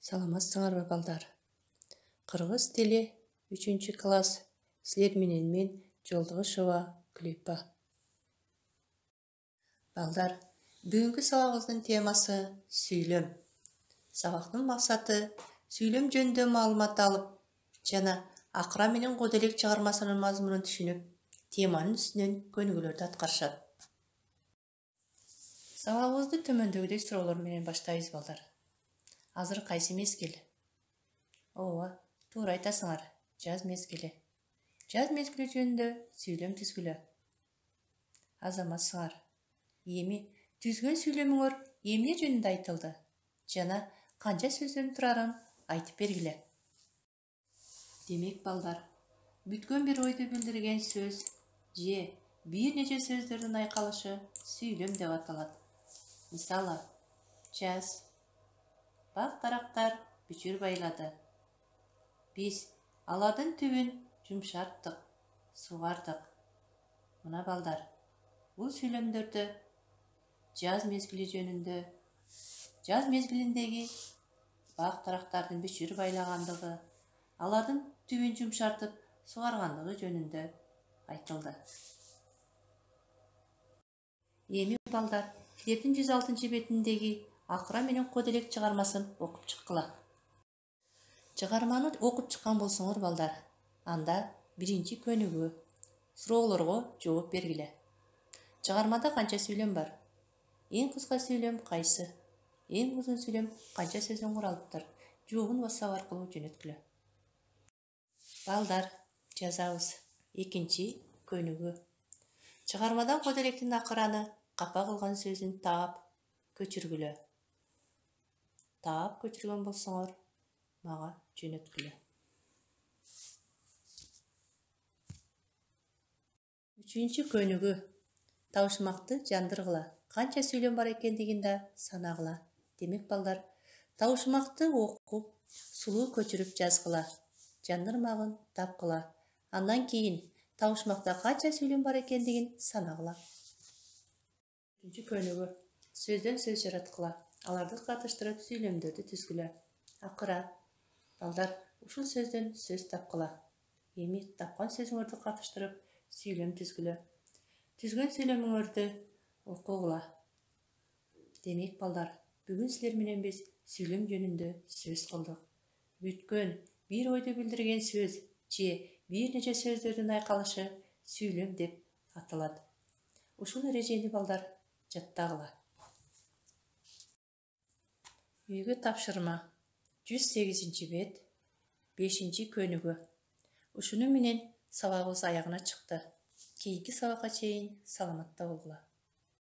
Саламатсыңарбы балдар. Кыргыз тили 3 класс. Силер менен мен Жолдогушова Күлөпа. Балдар, бүгүнкү сабагыбыздын темасы сүйлөм. Сабактын максаты сүйлөм жөнүндө маалымат алып, жана акыра менен коделек чыгармасынын мазмунун түшүнүп, теманын үстүнөн көнүгүүлөрдү аткарышат. Сабагыбызды төмөндөгүдөй суроолор менен баштайбыз балдар. Азыр кайсы мезгил? Ооба, туура айтасыңар. Жаз мезгили. Жаз мезгили жөнүндө сүйлөм түзгүлө. Азаматсыңар. Эми түзгөн сүйлөмүңөр эмне жөнүндө айтылды? Жана канча сөздөн турарын айтып бергиле. Демек балдар, бүткөн бир ойду билдирген сөз же бир нече сөздөрдүн айкалышы сүйлөм деп аталат. Мисалы, жаз, бак дарактар бүчүр байлады. Биз алардын түбүн жумшарттык, сугардык. Мына балдар, бул сүйлөмдөрдө жаз мезгили жөнүндө, жаз мезгилиндеги бак дарактардын бүчүр байлагандыгы, алардын түбүн жумшартып сугаргандыгы жөнүндө айтылды. Эми балдар, китептин 106 бетиндеги акыра менен коделек чыгармасын окуп чыккыла. Чыгарманы окуп чыккан болсоңор балдар, анда биринчи көнүгүү, суроолорго жооп бергиле. Чыгармада канча сүйлөм бар? Эң кыска сүйлөм кайсы? Эң узун сүйлөм канча сөздөн куралыптыр? Жообун WhatsApp аркылуу жөнөткүлө. Балдар, жазабыз. Экинчи көнүгүү. Чыгармадан коделектин акыраны капа кылган сөзүн таап көчүргүлө. Таап көчүргөн болсоңор, мага жөнөткүлө. Үчүнчү көнүгүү. Табышмакты жандыргыла. Канча сүйлөм бар экендигин да санагыла. Демек балдар, табышмакты окуп, сулуу көчүрүп жазгыла. Жандырмагын тапкыла. Андан кийин табышмакта канча сүйлөм бар экендигин санагыла. Үчүнчү көнүгүү. Сөздөн сөз жараткыла. Аларды катыштырып сүйлөмдөрдү түзгүлө. Акыра, балдар, ушул сөздөн сөз тапкыла. Эми тапкан сөзүңөрдү катыштырып сүйлөм түзгүлө. Түзгөн сүйлөмүңөрдү окугула. Демек балдар, бүгүн силер менен биз сүйлөм жөнүндө сөз кылдык. Бүткөн бир ойду билдирген сөз же бир нече сөздөрдүн айкалышы сүйлөм деп аталат. Ушул эрежени балдар жаттагыла. Үйгө тапшырма. 108 бет, 5 көнүгүү. Ушуну менен сабагыбыз аягына чыкты. Кийинки сабакка чейин саламатта болгула.